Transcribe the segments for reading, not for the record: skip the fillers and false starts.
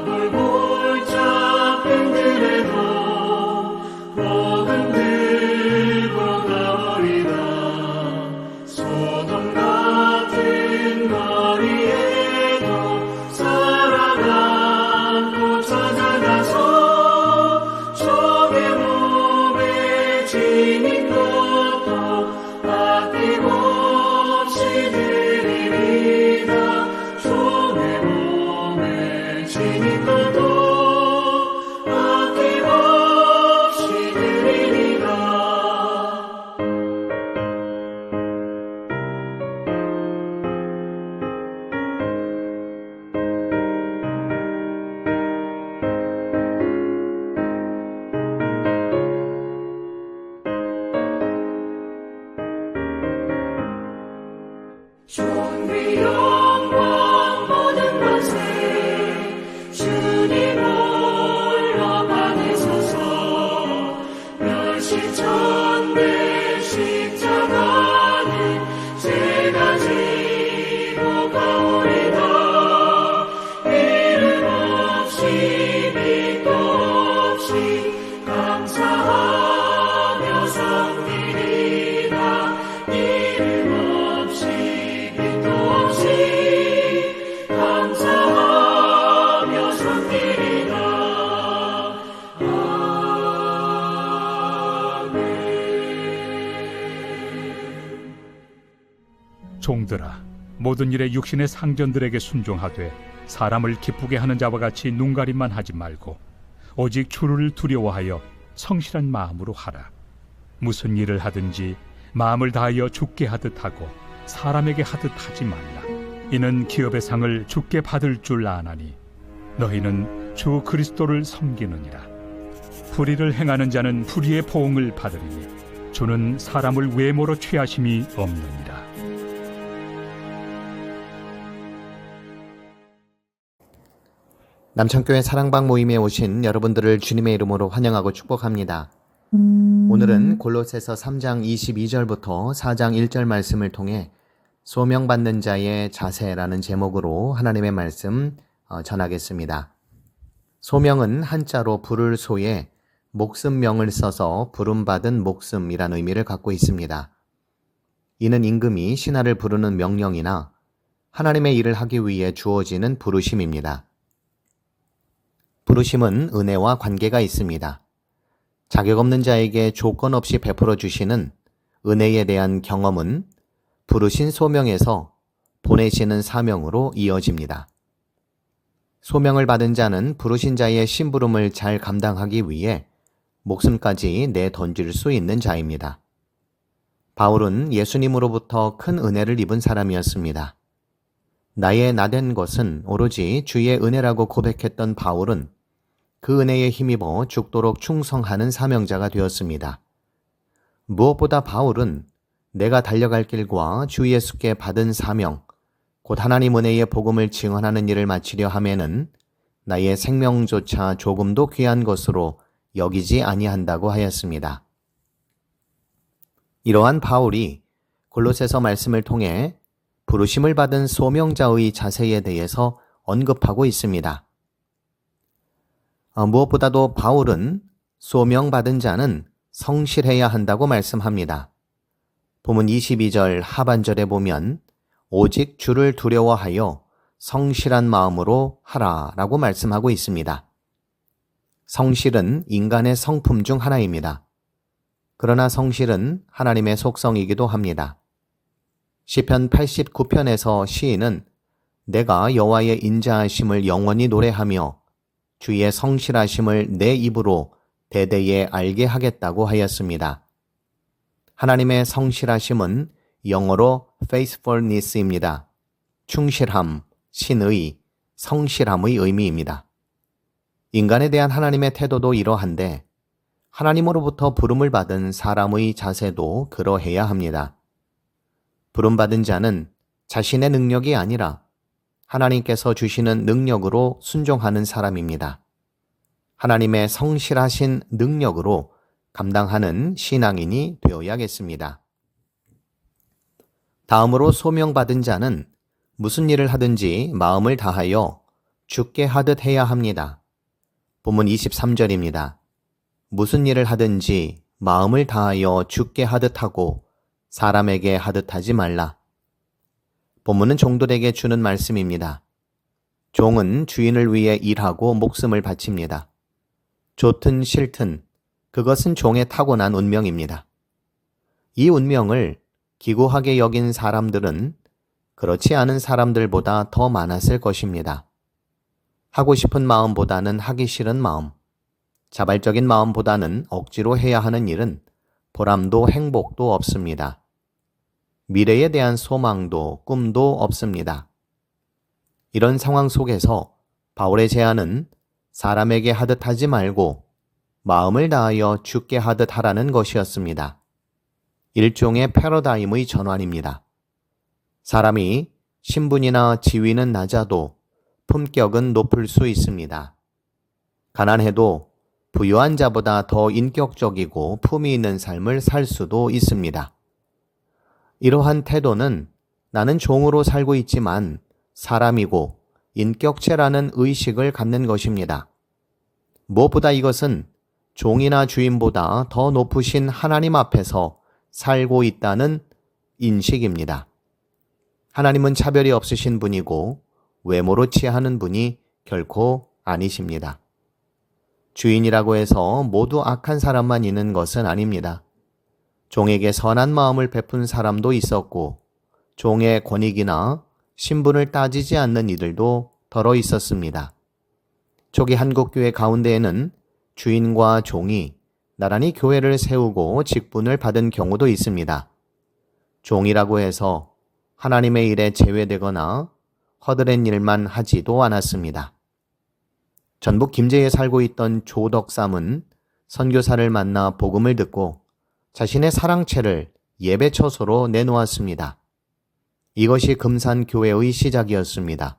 골골짝 힘들어도 복음 들고 가오리다. 소돔 같은 거리에도 사랑 안고 찾아가서 종의 몸에 지닌 것도 아낌없이 드리리다. 종의 몸에 지닌 것도 아낌없이 드리리다. 존귀 영광 모든 만세 주님 홀로 받으소서. 멸시천대 십자가는 제가 지고 가오리다. 이름 없이 빛도 없이 감사하며 섬기리다. 이름 없이 빛도 없이 감사하며 섬기리다. 아멘. 종들아, 모든 일에 육신의 상전들에게 순종하되 사람을 기쁘게 하는 자와 같이 눈가림만 하지 말고 오직 주를 두려워하여 성실한 마음으로 하라. 무슨 일을 하든지 마음을 다하여 주께 하듯 하고 사람에게 하듯 하지 말라. 이는 기업의 상을 주께 받을 줄 아나니 너희는 주 그리스도를 섬기느니라. 불의를 행하는 자는 불의의 보응을 받으리니 주는 사람을 외모로 취하심이 없느니라. 남천교회 사랑방 모임에 오신 여러분들을 주님의 이름으로 환영하고 축복합니다. 오늘은 골로새서 3장 22절부터 4장 1절 말씀을 통해 소명받는 자의 자세라는 제목으로 하나님의 말씀 전하겠습니다. 소명은 한자로 부를 소에 목숨명을 써서 부름받은 목숨이라는 의미를 갖고 있습니다. 이는 임금이 신하를 부르는 명령이나 하나님의 일을 하기 위해 주어지는 부르심입니다. 부르심은 은혜와 관계가 있습니다. 자격 없는 자에게 조건 없이 베풀어 주시는 은혜에 대한 경험은 부르신 소명에서 보내시는 사명으로 이어집니다. 소명을 받은 자는 부르신 자의 심부름을 잘 감당하기 위해 목숨까지 내던질 수 있는 자입니다. 바울은 예수님으로부터 큰 은혜를 입은 사람이었습니다. 나의 나된 것은 오로지 주의 은혜라고 고백했던 바울은 그 은혜에 힘입어 죽도록 충성하는 사명자가 되었습니다. 무엇보다 바울은 내가 달려갈 길과 주 예수께 받은 사명, 곧 하나님 은혜의 복음을 증언하는 일을 마치려 하면은 나의 생명조차 조금도 귀한 것으로 여기지 아니한다고 하였습니다. 이러한 바울이 골로새서 말씀을 통해 부르심을 받은 소명자의 자세에 대해서 언급하고 있습니다. 무엇보다도 바울은 소명받은 자는 성실해야 한다고 말씀합니다. 본문 22절 하반절에 보면 오직 주를 두려워하여 성실한 마음으로 하라 라고 말씀하고 있습니다. 성실은 인간의 성품 중 하나입니다. 그러나 성실은 하나님의 속성이기도 합니다. 시편 89편에서 시인은 내가 여호와의 인자하심을 영원히 노래하며 주의 성실하심을 내 입으로 대대에 알게 하겠다고 하였습니다. 하나님의 성실하심은 영어로 faithfulness입니다. 충실함, 신의, 성실함의 의미입니다. 인간에 대한 하나님의 태도도 이러한데 하나님으로부터 부름을 받은 사람의 자세도 그러해야 합니다. 부름받은 자는 자신의 능력이 아니라 하나님께서 주시는 능력으로 순종하는 사람입니다. 하나님의 성실하신 능력으로 감당하는 신앙인이 되어야겠습니다. 다음으로 소명받은 자는 무슨 일을 하든지 마음을 다하여 죽게 하듯 해야 합니다. 본문 23절입니다. 무슨 일을 하든지 마음을 다하여 죽게 하듯 하고 사람에게 하듯 하지 말라. 본문은 종들에게 주는 말씀입니다. 종은 주인을 위해 일하고 목숨을 바칩니다. 좋든 싫든 그것은 종의 타고난 운명입니다. 이 운명을 기구하게 여긴 사람들은 그렇지 않은 사람들보다 더 많았을 것입니다. 하고 싶은 마음보다는 하기 싫은 마음, 자발적인 마음보다는 억지로 해야 하는 일은 보람도 행복도 없습니다. 미래에 대한 소망도 꿈도 없습니다. 이런 상황 속에서 바울의 제안은 사람에게 하듯 하지 말고 마음을 다하여 죽게 하듯 하라는 것이었습니다. 일종의 패러다임의 전환입니다. 사람이 신분이나 지위는 낮아도 품격은 높을 수 있습니다. 가난해도 부유한 자보다 더 인격적이고 품위 있는 삶을 살 수도 있습니다. 이러한 태도는 나는 종으로 살고 있지만 사람이고 인격체라는 의식을 갖는 것입니다. 무엇보다 이것은 종이나 주인보다 더 높으신 하나님 앞에서 살고 있다는 인식입니다. 하나님은 차별이 없으신 분이고 외모로 취하는 분이 결코 아니십니다. 주인이라고 해서 모두 악한 사람만 있는 것은 아닙니다. 종에게 선한 마음을 베푼 사람도 있었고 종의 권익이나 신분을 따지지 않는 이들도 더러 있었습니다. 초기 한국교회 가운데에는 주인과 종이 나란히 교회를 세우고 직분을 받은 경우도 있습니다. 종이라고 해서 하나님의 일에 제외되거나 허드렛 일만 하지도 않았습니다. 전북 김제에 살고 있던 조덕삼은 선교사를 만나 복음을 듣고 자신의 사랑채를 예배처소로 내놓았습니다. 이것이 금산교회의 시작이었습니다.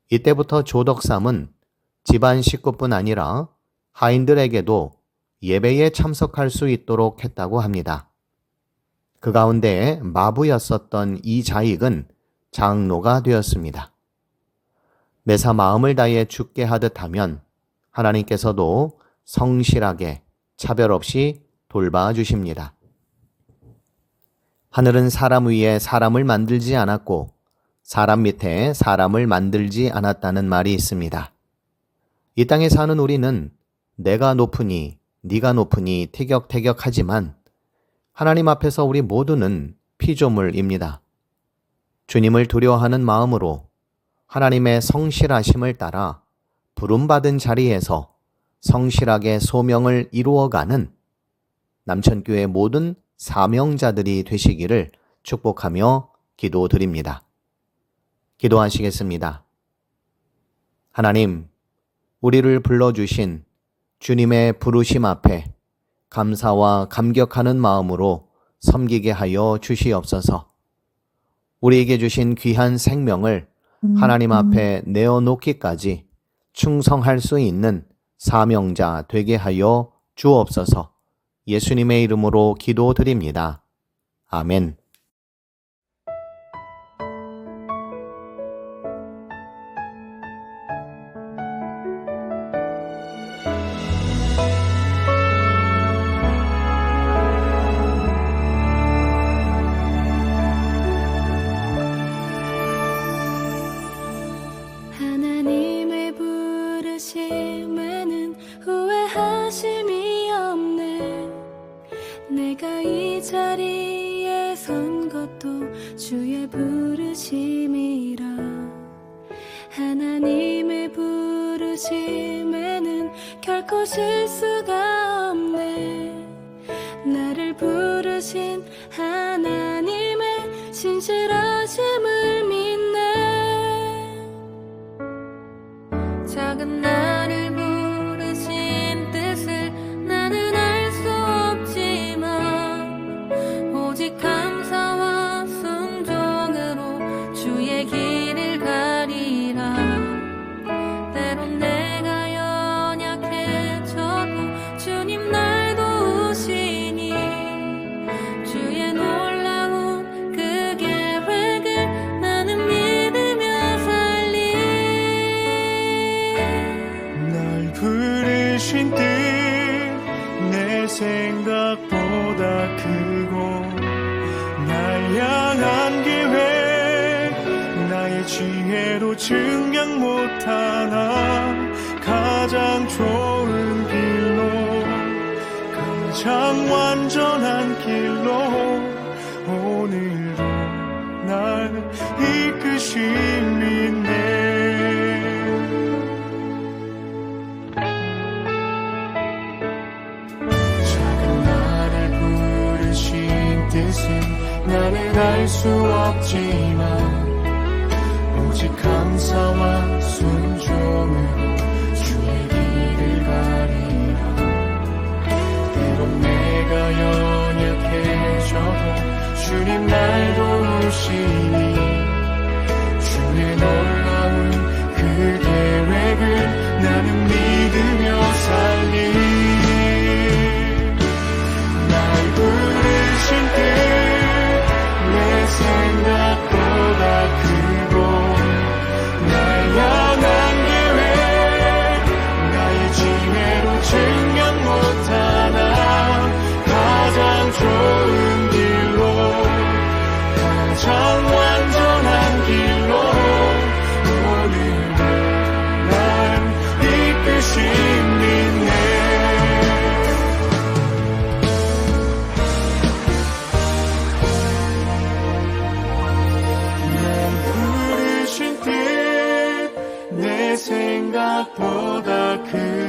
이때부터 조덕삼은 집안 식구뿐 아니라 하인들에게도 예배에 참석할 수 있도록 했다고 합니다. 그 가운데 마부였었던 이자익은 장로가 되었습니다. 매사 마음을 다해 죽게 하듯 하면 하나님께서도 성실하게 차별 없이 돌봐주십니다. 하늘은 사람 위에 사람을 만들지 않았고 사람 밑에 사람을 만들지 않았다는 말이 있습니다. 이 땅에 사는 우리는 내가 높으니 네가 높으니 티격태격하지만 하나님 앞에서 우리 모두는 피조물입니다. 주님을 두려워하는 마음으로 하나님의 성실하심을 따라 부름받은 자리에서 성실하게 소명을 이루어가는 남천교회 모든 사명자들이 되시기를 축복하며 기도드립니다. 기도하시겠습니다. 하나님, 우리를 불러주신 주님의 부르심 앞에 감사와 감격하는 마음으로 섬기게 하여 주시옵소서. 우리에게 주신 귀한 생명을 하나님 앞에 내어놓기까지 충성할 수 있는 사명자 되게 하여 주옵소서. 예수님의 이름으로 기도드립니다. 아멘. 하나님의 부르심에는 후회하심이 없네. 내가 이 자리에 선 것도 주의 부르심이라. 하나님의 부르심에는 결코 실수가 없네. 나를 부르신 하나님의 신실하심을 믿네. 작은 나를 부르신 뜻을 나는 알 수 없지만 오직 감사와 순종으로 주의 길을 가리라. 때론 내가 연약해져도 주님 날 도우시니 주의 놀라운 그 계획을 나는 믿으며 살리. 생각보다 크고 날 향한 계획 나의 지혜로 증량 못하나 가장 좋은 길로 가장 완전한 길로 오늘도 날 이끄심이네. 작은 나를 부르신 뜻은 나는 알 수 없지만 오직 감사와 순종으로 주의 길을 가리라. 때론 내가 연약해져도 주님 날 도우시니 주의 놀라운 그 계획을 나는 믿으며 살리. 날 부르신 뜻 내 생각보다 크고 날 향한 계획 나의 지혜로 증명 못하나 가장 좋은 길로 가장 완전한 길로 오늘도 날 이끄시네. 난 부르신 뜻 내 생각보다 큰